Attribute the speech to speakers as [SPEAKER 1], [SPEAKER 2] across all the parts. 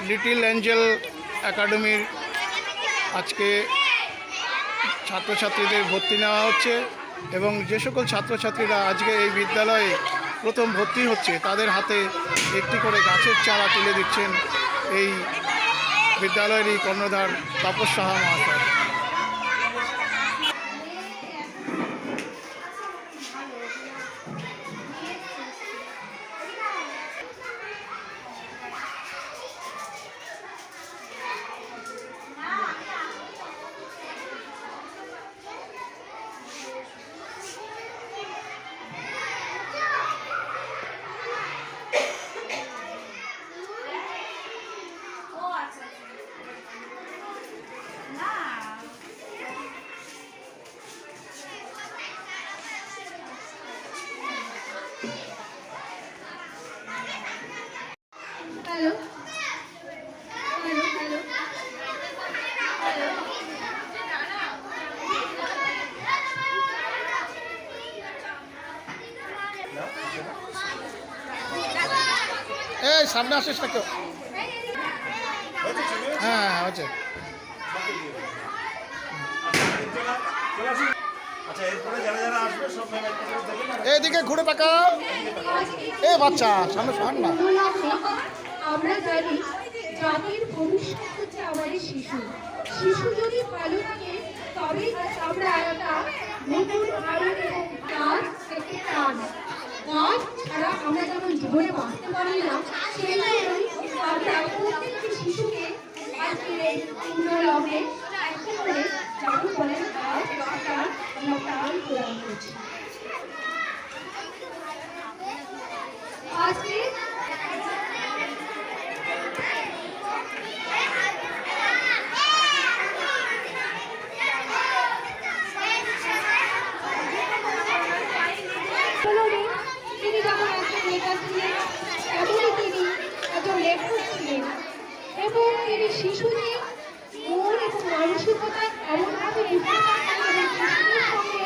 [SPEAKER 1] Little Angel একাডেমির আজকে ছাত্রছাত্রীদের ভর্তি নেওয়া হচ্ছে এবং যে সকল ছাত্রছাত্রীরা আজকে এই বিদ্যালয়ে প্রথম ভর্তি হচ্ছে তাদের হাতে একটি করে গাছের চারা তুলে দিচ্ছেন এই বিদ্যালয়েরই কর্ণধার তাপস সাহা মহাশয়। এই সামনে আসিস না কেউ। হ্যাঁ হচ্ছে এইদিকে ঘুরে তাকাও। এ বাচ্চা সামনে শোন না।
[SPEAKER 2] আমরা জানি জাতির ভবিষ্যৎ হচ্ছে আমাদের শিশু। শিশু যদি ভালো থাকে তবেই আমরা একটা নতুন আলোর এবং গাছ থেকে প্রাণ। গাছ ছাড়া আমরা যেমন জীবনে বাঁচতে পারি না, সেজন্যই আমরা প্রত্যেকটি শিশুকে আজকে এই লগ্নে একটা করে চালু করেন গাছ কাটার আমরা প্রাণ প্রদান করছি। আজকে তিনি যখন একজন নেতা ছিলেন তেমনই তিনি একজন লেখক ছিলেন এবং তিনি শিশুদের মন এবং মানসিকতা এমনভাবে শিশুদের সঙ্গে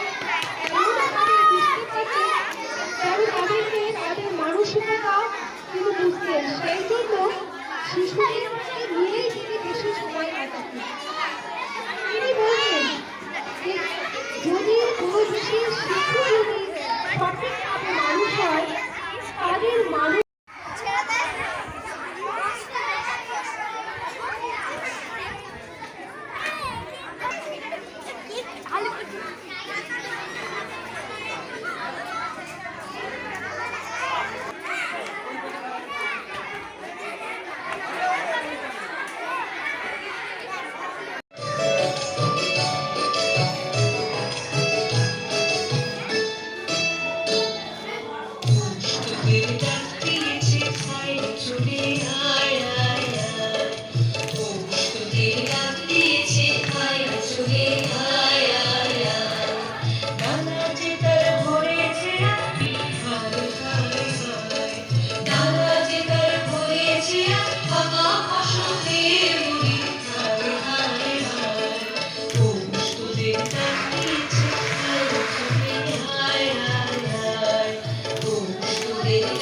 [SPEAKER 2] এমনভাবে মিশতে পারতেন যেন তাদেরকে তাদের মানসিকতা তিনি বুঝতেন। সেই জন্য শিশুদেরকে নিয়েই তিনি বেশি সময় কাটাতেন। তিনি বলতেন যে যদি কোনো বিশেষ শিশু যদি সঠিকভাবে মানুষ হয় তাদের মানুষ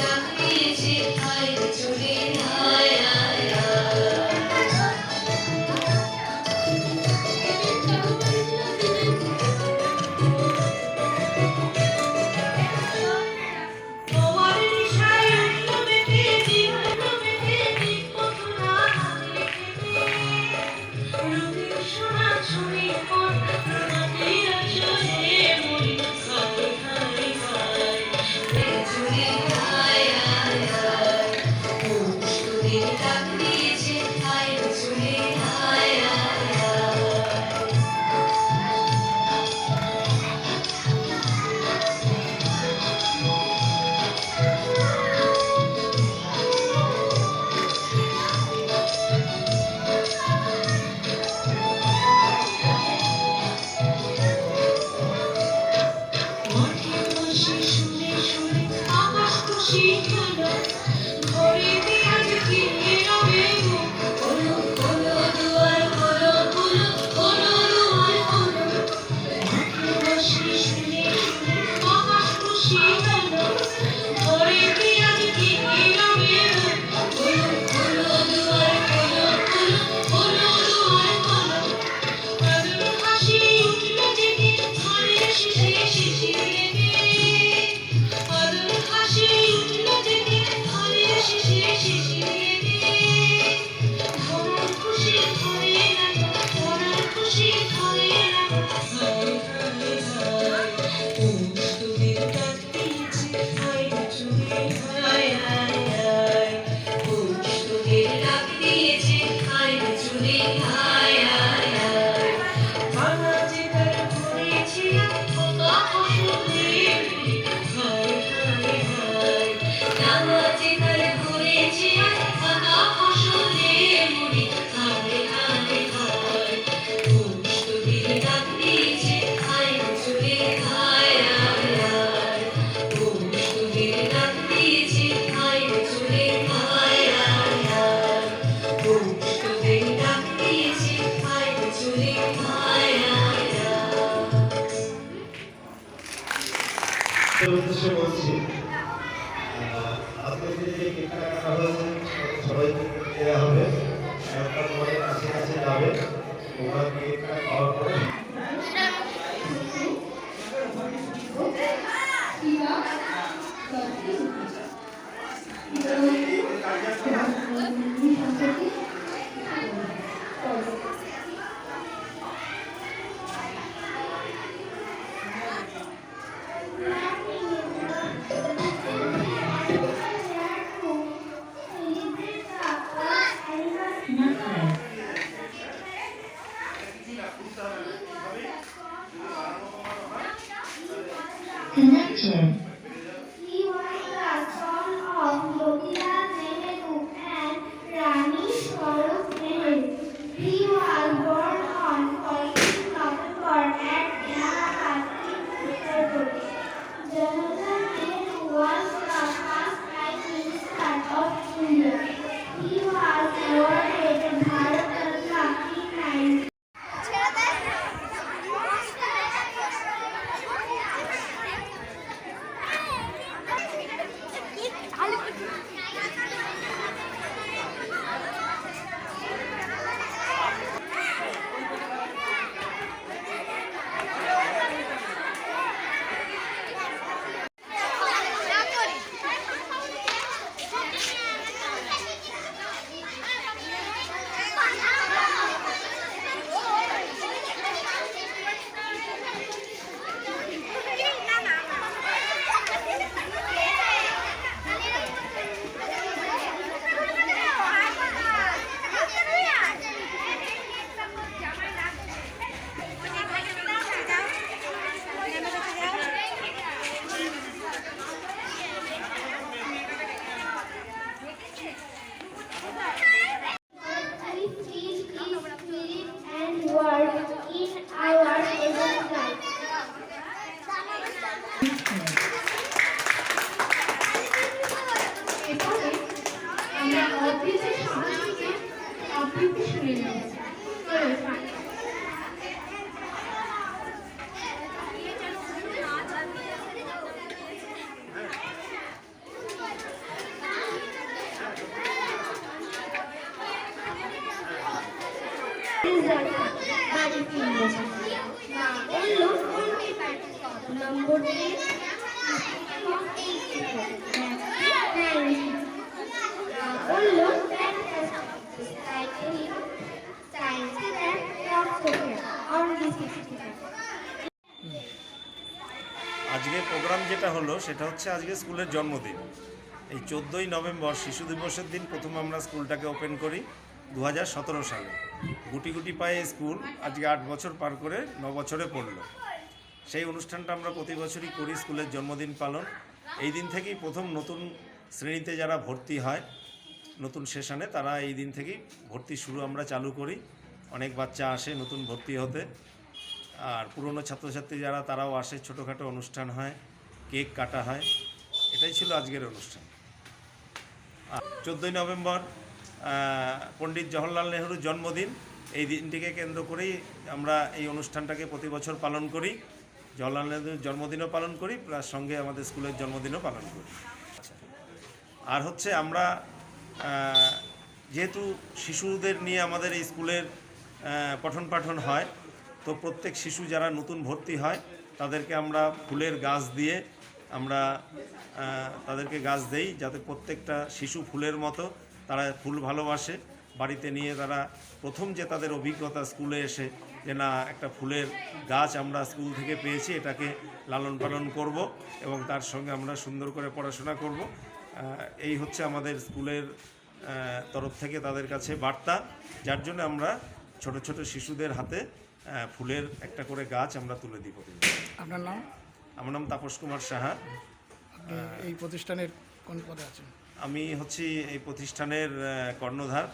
[SPEAKER 3] Thank you. উদ্দেশ্যে বলছি আজকে যে কেকটা কাটা হয়েছে সবাইকে দেওয়া হবে, একটা তোমাদের কাছে কাছে যাবে, তোমরা কেকটা খাওয়ার পরে
[SPEAKER 4] Connection.
[SPEAKER 5] He was the son of Motilal Nehru and Rani Swarup Nehru. He was born on 14 November at Allahabad in Uttar Pradesh. Jawaharlal Nehru was the first Prime Minister of India. He was awarded Bharat Ratna in 19 and word in our present life.
[SPEAKER 2] এরপরে আমরা অদ্রিতের শব্দ থেকে আবৃত্তি শুনে নেব। চলো,
[SPEAKER 5] বাড়ি ফিরবো মা বললো নম্বর দিয়ে বললো
[SPEAKER 3] আজকে প্রোগ্রাম যেটা হলো সেটা হচ্ছে আজকে স্কুলের জন্মদিন। এই 14ই নভেম্বর শিশু দিবসের দিন প্রথম আমরা স্কুলটাকে ওপেন করি 2017 সালে। গুটি গুটি পায়ে স্কুল আজকে 8 বছর পার করে 9 বছরে পড়ল। সেই অনুষ্ঠানটা আমরা প্রতি বছরই করি, স্কুলের জন্মদিন পালন। এই দিন থেকেই প্রথম নতুন শ্রেণীতে যারা ভর্তি হয় নতুন সেশনে, তারা এই দিন থেকেই ভর্তি শুরু আমরা চালু করি। অনেক বাচ্চা আসে নতুন ভর্তি হতে, আর পুরনো ছাত্রছাত্রী যারা তারাও আসে, ছোটোখাটো অনুষ্ঠান হয়, কেক কাটা হয়। এটাই ছিল আজকের অনুষ্ঠান। 14ই নভেম্বর পণ্ডিত জওহরলাল নেহরুর জন্মদিন। এই দিনটিকে কেন্দ্র করেই আমরা এই অনুষ্ঠানটাকে প্রতি বছর পালন করি। জওহরলাল নেহরুর জন্মদিনও পালন করি, প্লাস সঙ্গে আমাদের স্কুলের জন্মদিনও পালন করি। আর হচ্ছে আমরা যেহেতু শিশুদের নিয়ে আমাদের এই স্কুলের পঠন পাঠন হয়, তো প্রত্যেক শিশু যারা নতুন ভর্তি হয় তাদেরকে আমরা ফুলের গাছ দিয়ে আমরা তাদেরকে গাছ দেই, যাতে প্রত্যেকটা শিশু ফুলের মতো তারা ফুল ভালোবাসে। বাড়িতে নিয়ে তারা প্রথম যে তাদের অভিজ্ঞতা স্কুলে এসে যে না একটা ফুলের গাছ আমরা স্কুল থেকে পেয়েছি, এটাকে লালন পালন করব এবং তার সঙ্গে আমরা সুন্দর করে পড়াশোনা করব, এই হচ্ছে আমাদের স্কুলের তরফ থেকে তাদের কাছে বার্তা। যার জন্য আমরা ছোট ছোট শিশুদের হাতে ফুলের একটা করে গাছ আমরা তুলে দিব।
[SPEAKER 1] আপনার নাম?
[SPEAKER 3] আমার নাম তাপস কুমার সাহা।
[SPEAKER 1] আপনি এই প্রতিষ্ঠানের কোন পদে আছেন?
[SPEAKER 3] আমি হচ্ছি এই প্রতিষ্ঠানের কর্ণধার।